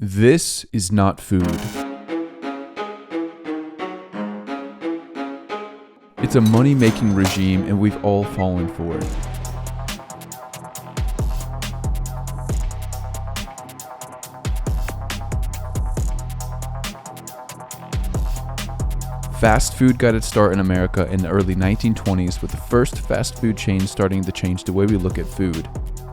This is not food. It's a money-making regime, and we've all fallen for it. Fast food got its start in America in the early 1920s, with the first fast food chain starting to change the way we look at food.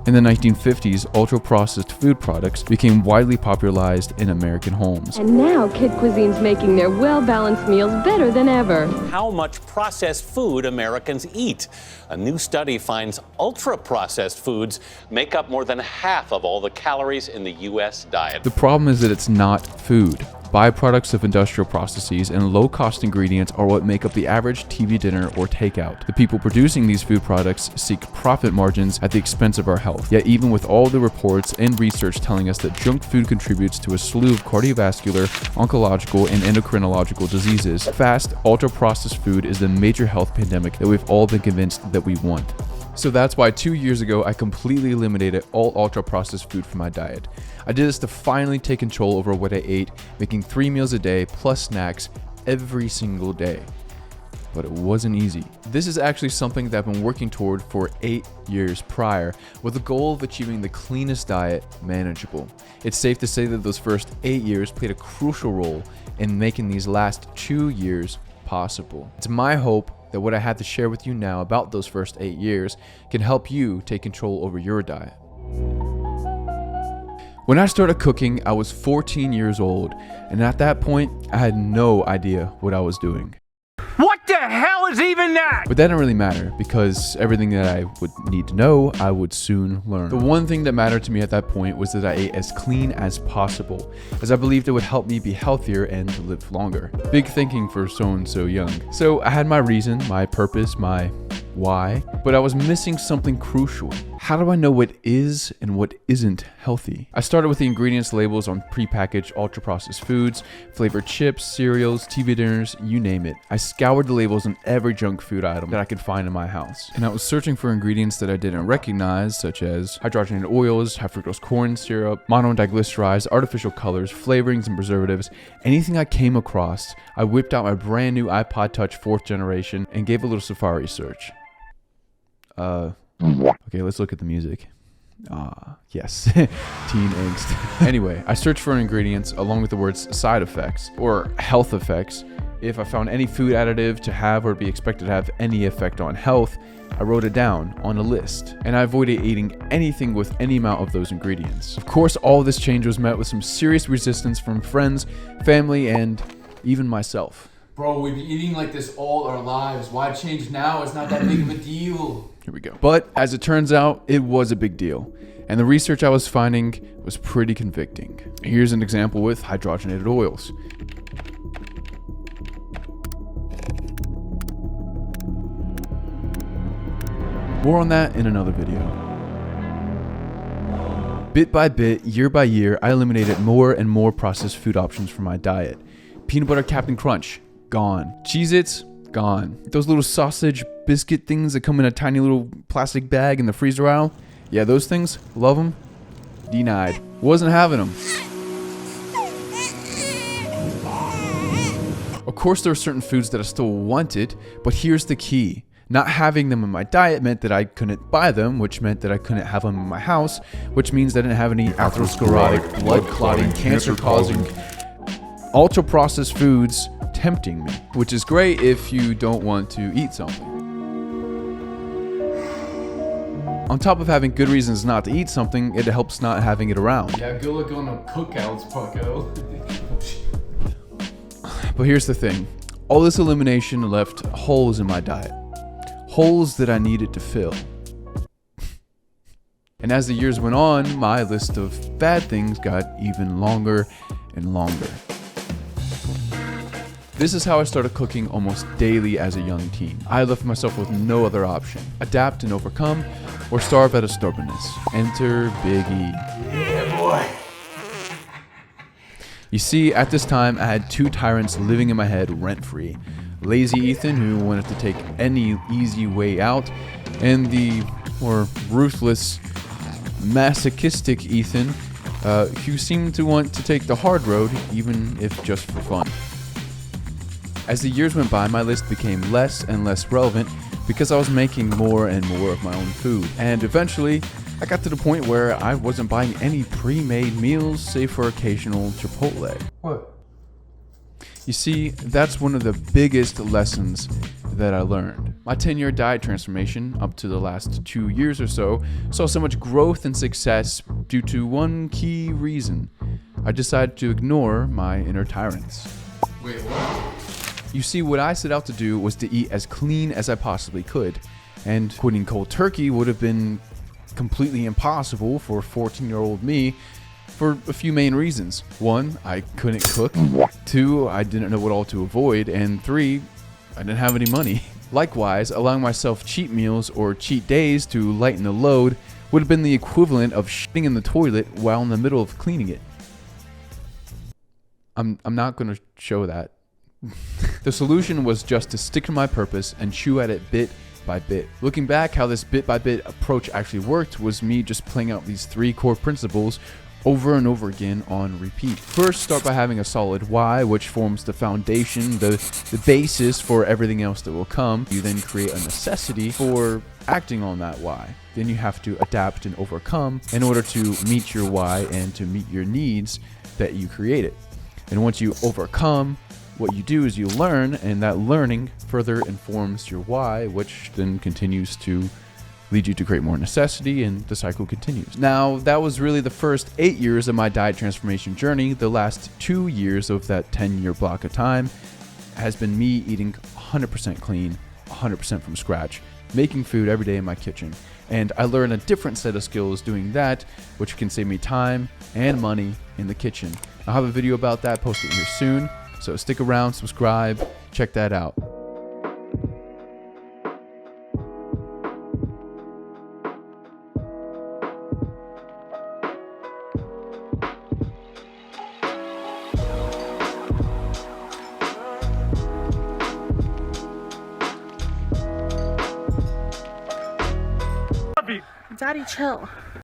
In the 1950s, ultra-processed food products became widely popularized in American homes. And now Kid Cuisine's making their well-balanced meals better than ever. How much processed food Americans eat. A new study finds ultra-processed foods make up more than half of all the calories in the U.S. diet. The problem is that it's not food. Byproducts of industrial processes and low-cost ingredients are what make up the average TV dinner or takeout. The people producing these food products seek profit margins at the expense of our health. Yet even with all the reports and research telling us that junk food contributes to a slew of cardiovascular, oncological, and endocrinological diseases, fast, ultra-processed food is the major health pandemic that we've all been convinced that we want. So that's why 2 years ago, I completely eliminated all ultra-processed food from my diet. I did this to finally take control over what I ate, making 3 meals a day plus snacks every single day. But it wasn't easy. This is actually something that I've been working toward for 8 years prior, with the goal of achieving the cleanest diet manageable. It's safe to say that those first 8 years played a crucial role in making these last 2 years possible. It's my hope that what I have to share with you now about those first 8 years can help you take control over your diet. When I started cooking, I was 14 years old, and at that point, I had no idea what I was doing. What the hell is even that? But that didn't really matter, because everything that I would need to know, I would soon learn. The one thing that mattered to me at that point was that I ate as clean as possible, as I believed it would help me be healthier and live longer. Big thinking for someone so young. So I had my reason, my purpose, my why, but I was missing something crucial. How do I know what is and what isn't healthy? I started with the ingredients labels on prepackaged ultra-processed foods, flavored chips, cereals, TV dinners, you name it. I scoured the labels on every junk food item that I could find in my house. And I was searching for ingredients that I didn't recognize, such as hydrogenated oils, high fructose corn syrup, monodiglycerides, artificial colors, flavorings, and preservatives. Anything I came across, I whipped out my brand new iPod Touch 4th generation and gave a little Safari search. Okay, let's look at the music. Yes, teen angst. Anyway, I searched for ingredients along with the words side effects or health effects. If I found any food additive to have or be expected to have any effect on health, I wrote it down on a list, and I avoided eating anything with any amount of those ingredients. Of course, all of this change was met with some serious resistance from friends, family, and even myself. Bro, we've been eating like this all our lives. Why change now? It's not that big of a deal. Here we go. But as it turns out, it was a big deal. And the research I was finding was pretty convicting. Here's an example with hydrogenated oils. More on that in another video. Bit by bit, year by year, I eliminated more and more processed food options from my diet. Peanut butter Captain Crunch, gone. Cheez-Its, gone. Those little sausage biscuit things that come in a tiny little plastic bag in the freezer aisle, yeah, those things, love them, denied. Wasn't having them. Of course, there are certain foods that I still wanted, but here's the key. Not having them in my diet meant that I couldn't buy them, which meant that I couldn't have them in my house, which means that I didn't have any atherosclerotic, blood-clotting, cancer-causing, ultra-processed foods tempting me, which is great if you don't want to eat something. On top of having good reasons not to eat something, it helps not having it around. Yeah, good luck on the cookouts, Pucko. But here's the thing. All this elimination left holes in my diet. Holes that I needed to fill. And as the years went on, my list of bad things got even longer and longer. This is how I started cooking almost daily as a young teen. I left myself with no other option. Adapt and overcome, or starve out of stubbornness. Enter Big E. Yeah, boy. You see, at this time, I had two tyrants living in my head rent-free. Lazy Ethan, who wanted to take any easy way out, and the more ruthless, masochistic Ethan, who seemed to want to take the hard road, even if just for fun. As the years went by, my list became less and less relevant because I was making more and more of my own food. And eventually, I got to the point where I wasn't buying any pre-made meals, save for occasional Chipotle. What? You see, that's one of the biggest lessons that I learned. My 10-year diet transformation, up to the last 2 years or so, saw so much growth and success due to one key reason. I decided to ignore my inner tyrants. Wait, what? You see, what I set out to do was to eat as clean as I possibly could, and quitting cold turkey would have been completely impossible for 14-year-old me for a few main reasons. 1, I couldn't cook. 2, I didn't know what all to avoid. And 3, I didn't have any money. Likewise, allowing myself cheat meals or cheat days to lighten the load would have been the equivalent of shitting in the toilet while in the middle of cleaning it. I'm not going to show that. The solution was just to stick to my purpose and chew at it bit by bit. Looking back, how this bit by bit approach actually worked was me just playing out these 3 core principles over and over again on repeat. First, start by having a solid why, which forms the foundation, the basis for everything else that will come. You then create a necessity for acting on that why. Then you have to adapt and overcome in order to meet your why and to meet your needs that you created. And once you overcome, what you do is you learn, and that learning further informs your why, which then continues to lead you to create more necessity, and the cycle continues. Now, that was really the first 8 years of my diet transformation journey. The last 2 years of that 10-year block of time has been me eating 100% clean, 100% from scratch, making food every day in my kitchen. And I learned a different set of skills doing that, which can save me time and money in the kitchen. I'll have a video about that posted here soon, so stick around, subscribe, check that out. Daddy, chill.